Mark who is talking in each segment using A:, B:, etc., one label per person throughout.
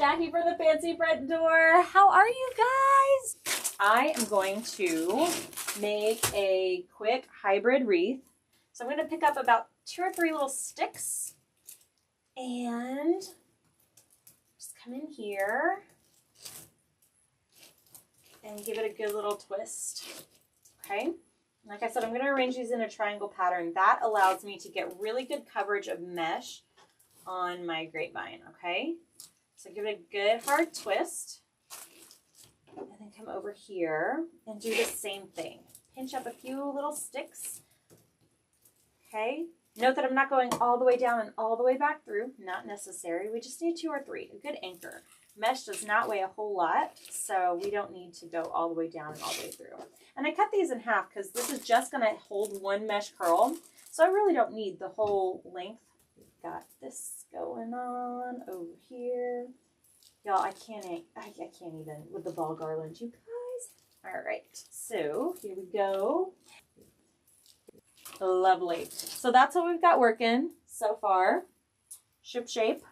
A: Jackie for the Fancy Front Door. How are you guys? I am going to make a quick hybrid wreath. So I'm going to pick up about 2 or 3 little sticks and just come in here and give it a good little twist. Okay. Like I said, I'm going to arrange these in a triangle pattern. That allows me to get really good coverage of mesh on my grapevine. Okay. So give it a good hard twist. And then come over here and do the same thing. Pinch up a few little sticks. Okay. Note that I'm not going all the way down and all the way back through. Not necessary. We just need 2 or 3. A good anchor. Mesh does not weigh a whole lot, so we don't need to go all the way down and all the way through. And I cut these in half because this is just going to hold one mesh curl. So I really don't need the whole length. We've got this going on over here. Y'all, I can't even with the ball garland, you guys. All right, so here we go. Lovely. So that's what we've got working so far. Ship shape.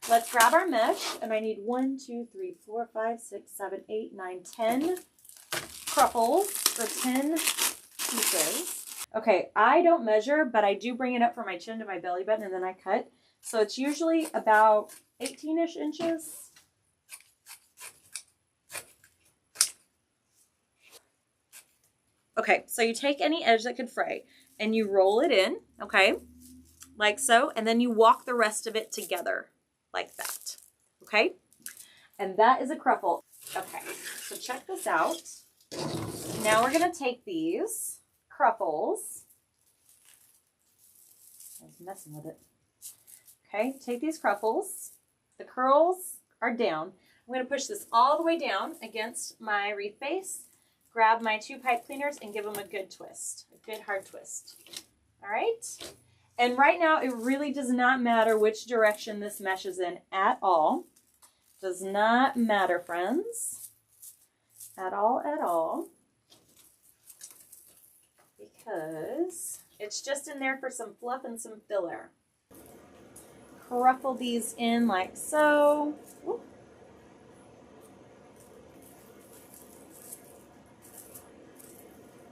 A: Let's grab our mesh, and I need 1, 2, 3, 4, 5, 6, 7, 8, 9, 10 cruffles or 10 pieces. Okay, I don't measure, but I do bring it up from my chin to my belly button, and then I cut. So it's usually about 18-ish inches. Okay, so you take any edge that could fray, and you roll it in, okay, like so, and then you walk the rest of it together. Like that, okay? And that is a cruffle. Okay, so check this out. Now we're gonna take these cruffles. I was messing with it. Okay, take these cruffles. The curls are down. I'm gonna push this all the way down against my wreath base, grab my 2 pipe cleaners and give them a good twist, a good hard twist. All right? And right now, it really does not matter which direction this mesh is in at all. Does not matter, friends. At all, at all. Because it's just in there for some fluff and some filler. Ruffle these in like so. Whoop.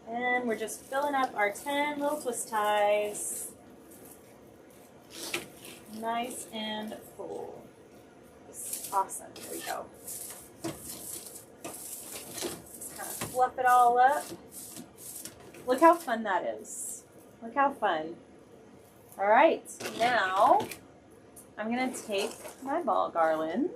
A: And we're just filling up our 10 little twist ties. Nice and full. Awesome. There we go. Just kind of fluff it all up. Look how fun that is. Look how fun. All right. Now I'm going to take my ball garland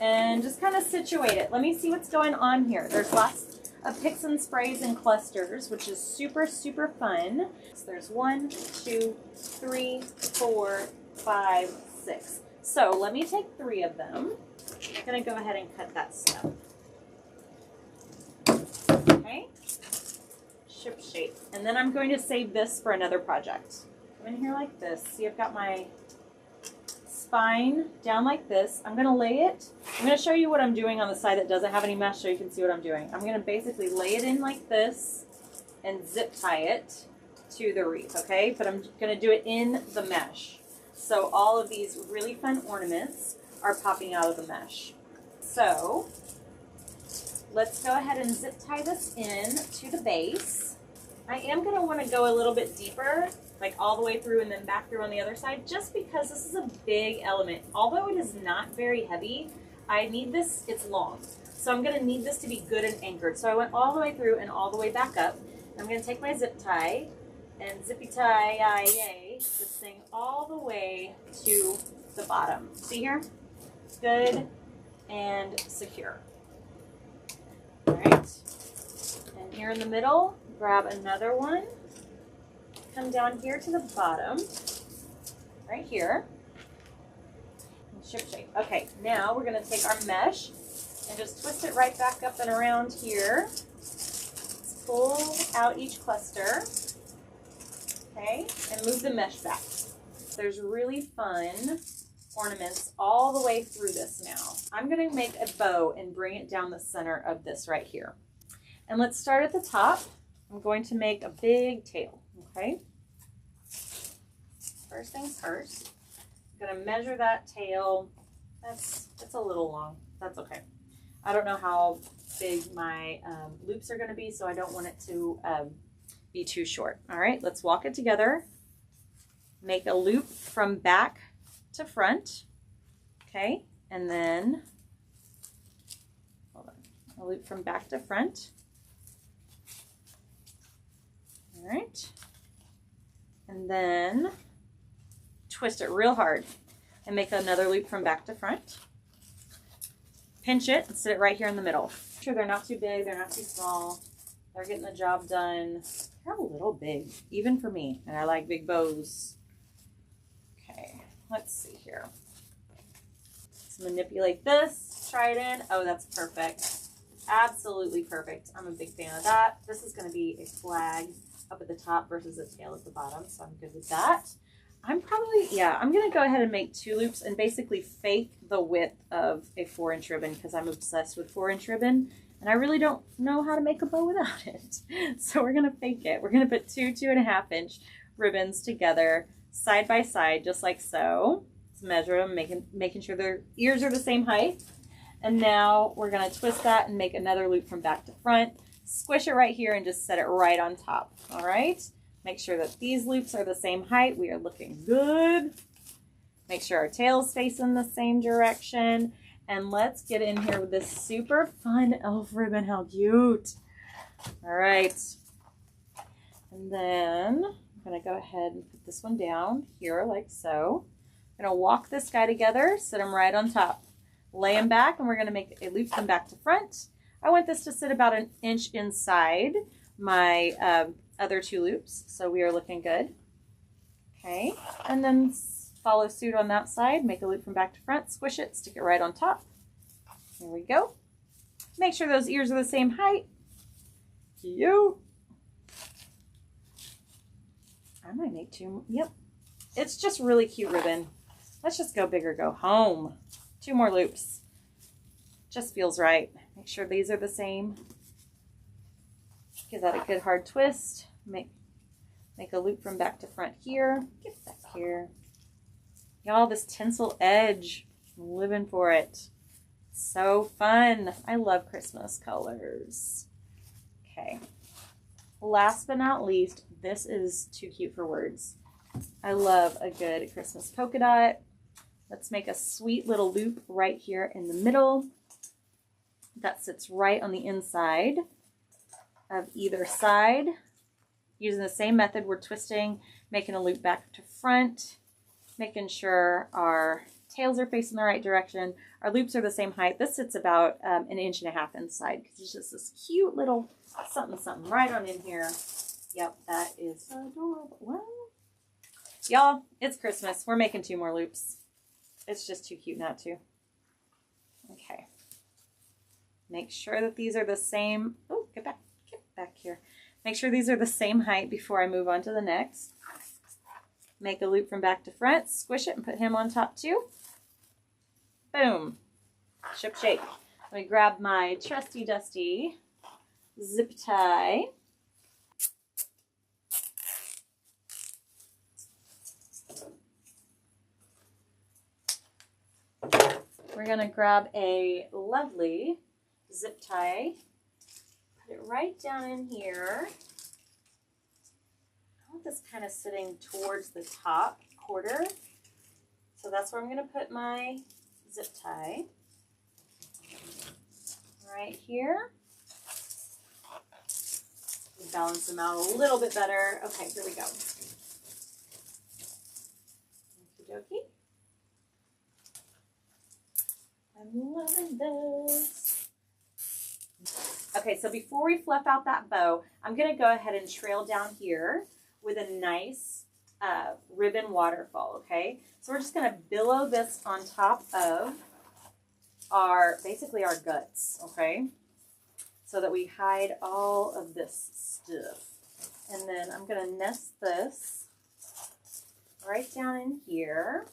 A: and just kind of situate it. Let me see what's going on here. There's lots of picks and sprays and clusters, which is super, super fun. So there's 1, 2, 3, 4, 5, 6. So let me take 3 of them. I'm going to go ahead and cut that step. Okay. Ship shape. And then I'm going to save this for another project. Come in here like this. See, I've got my spine down like this. I'm going to lay it. I'm going to show you what I'm doing on the side that doesn't have any mesh so you can see what I'm doing. I'm going to basically lay it in like this and zip tie it to the wreath, okay? But I'm going to do it in the mesh. So all of these really fun ornaments are popping out of the mesh. So let's go ahead and zip tie this in to the base. I am going to want to go a little bit deeper, like all the way through and then back through on the other side, just because this is a big element. Although it is not very heavy, I need this, it's long. So I'm going to need this to be good and anchored. So I went all the way through and all the way back up. I'm going to take my zip tie and zippy tie, yay, this thing all the way to the bottom. See here? Good and secure. All right. And here in the middle, grab another one. Come down here to the bottom, right here. And ship shape. Okay, now we're going to take our mesh and just twist it right back up and around here. Let's pull out each cluster. Okay, and move the mesh back. There's really fun ornaments all the way through this now. I'm going to make a bow and bring it down the center of this right here. And let's start at the top. I'm going to make a big tail, okay? First things first, I'm going to measure that tail. That's It's a little long. That's okay. I don't know how big my loops are going to be, so I don't want it to be too short. All right, let's walk it together. Make a loop from back to front. Okay, and then hold on, a loop from back to front. All right, and then twist it real hard and make another loop from back to front. Pinch it and sit it right here in the middle. Make sure they're not too big, they're not too small. They're getting the job done. They're a little big, even for me, and I like big bows. Okay, let's see here. Let's manipulate this, try it in. Oh, that's perfect. Absolutely perfect. I'm a big fan of that. This is going to be a flag up at the top versus a tail at the bottom, so I'm good with that. I'm going to go ahead and make 2 loops and basically fake the width of a 4-inch ribbon because I'm obsessed with 4-inch ribbon and I really don't know how to make a bow without it. So we're going to fake it. We're going to put 2 2.5-inch ribbons together side by side, just like so. Let's measure them, making sure their ears are the same height. And now we're going to twist that and make another loop from back to front. Squish it right here and just set it right on top. All right. Make sure that these loops are the same height. We are looking good. Make sure our tail's facing the same direction. And let's get in here with this super fun elf ribbon. How cute. All right. And then I'm going to go ahead and put this one down here like so. I'm going to walk this guy together, sit him right on top. Lay him back, and we're going to make a loop from back to front. I want this to sit about 1 inch inside my other 2 loops, so we are looking good. Okay, and then follow suit on that side. Make a loop from back to front, squish it, stick it right on top. Here we go. Make sure those ears are the same height. Cute. I might make 2. Yep, it's just really cute ribbon. Let's just go big or go home. 2 more loops. Just feels right. Make sure these are the same. Give that a good hard twist. Make a loop from back to front here. Get back here. Y'all, this tinsel edge, I'm living for it. So fun. I love Christmas colors. Okay. Last but not least, this is too cute for words. I love a good Christmas polka dot. Let's make a sweet little loop right here in the middle. That sits right on the inside of either side. Using the same method, we're twisting, making a loop back to front, making sure our tails are facing the right direction. Our loops are the same height. This sits about 1.5 inches inside because it's just this cute little something right on in here. Yep, that is adorable. Well, y'all, it's Christmas. We're making 2 more loops. It's just too cute not to. Okay. Make sure that these are the same. Oh, get back here. Make sure these are the same height before I move on to the next. Make a loop from back to front, squish it and put him on top too. Boom. Ship shape. Let me grab my trusty dusty zip tie. We're going to grab a lovely zip tie. Put it right down in here. I want this kind of sitting towards the top quarter. So that's where I'm going to put my zip tie. Right here. Balance them out a little bit better. Okay, here we go. Okie dokie. I'm loving this. Okay, so before we fluff out that bow, I'm going to go ahead and trail down here with a nice ribbon waterfall, okay? So we're just going to billow this on top of basically our guts, okay? So that we hide all of this stuff. And then I'm going to nest this right down in here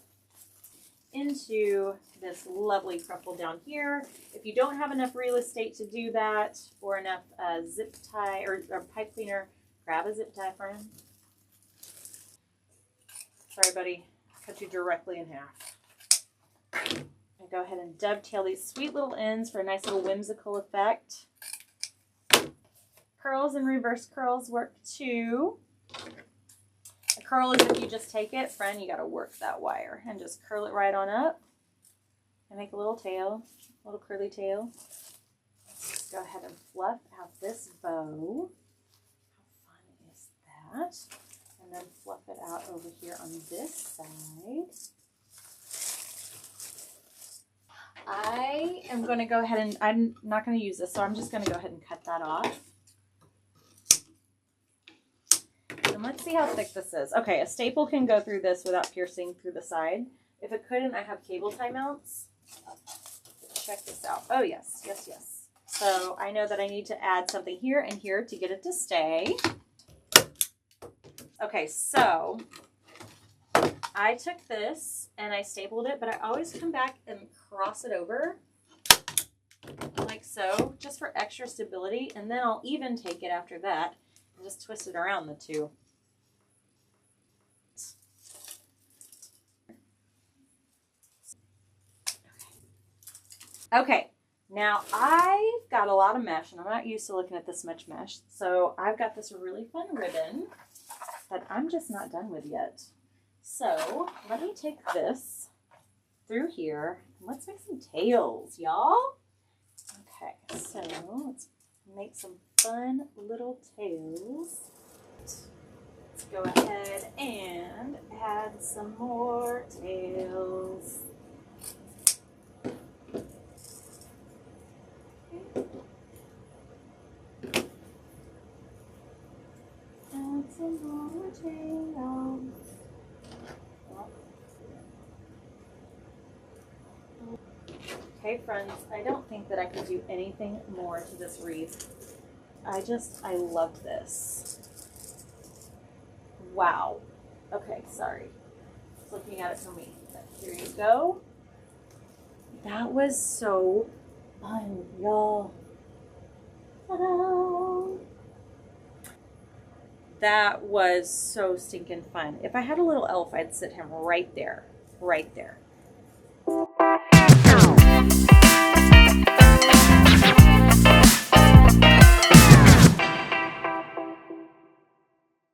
A: into this lovely crumple down here. If you don't have enough real estate to do that or enough zip tie or pipe cleaner, grab a zip tie, friend. Sorry, buddy. Cut you directly in half. go ahead and dovetail these sweet little ends for a nice little whimsical effect. Curls and reverse curls work too. A curl is if you just take it, friend, you got to work that wire and just curl it right on up and make a little tail, a little curly tail. Let's just go ahead and fluff out this bow. How fun is that? And then fluff it out over here on this side. I am going to go ahead and, I'm not going to use this, so I'm just going to go ahead and cut that off. And let's see how thick this is. Okay, a staple can go through this without piercing through the side. If it couldn't, I have cable tie mounts. Check this out. Oh, yes, yes, yes. So I know that I need to add something here and here to get it to stay. Okay, so I took this and I stapled it, but I always come back and cross it over like so, just for extra stability. And then I'll even take it after that and just twist it around the two. Okay, now I've got a lot of mesh and I'm not used to looking at this much mesh. So I've got this really fun ribbon that I'm just not done with yet. So let me take this through here and let's make some tails, y'all. Okay, so let's make some fun little tails. Let's go ahead and add some more tails. Add some more tails. Okay, friends, I don't think that I could do anything more to this wreath. I love this. Wow. Okay, sorry. Just looking at it for me. But here you go. That was so fun, y'all. Ta-da! That was so stinking fun. If I had a little elf, I'd sit him right there. Right there.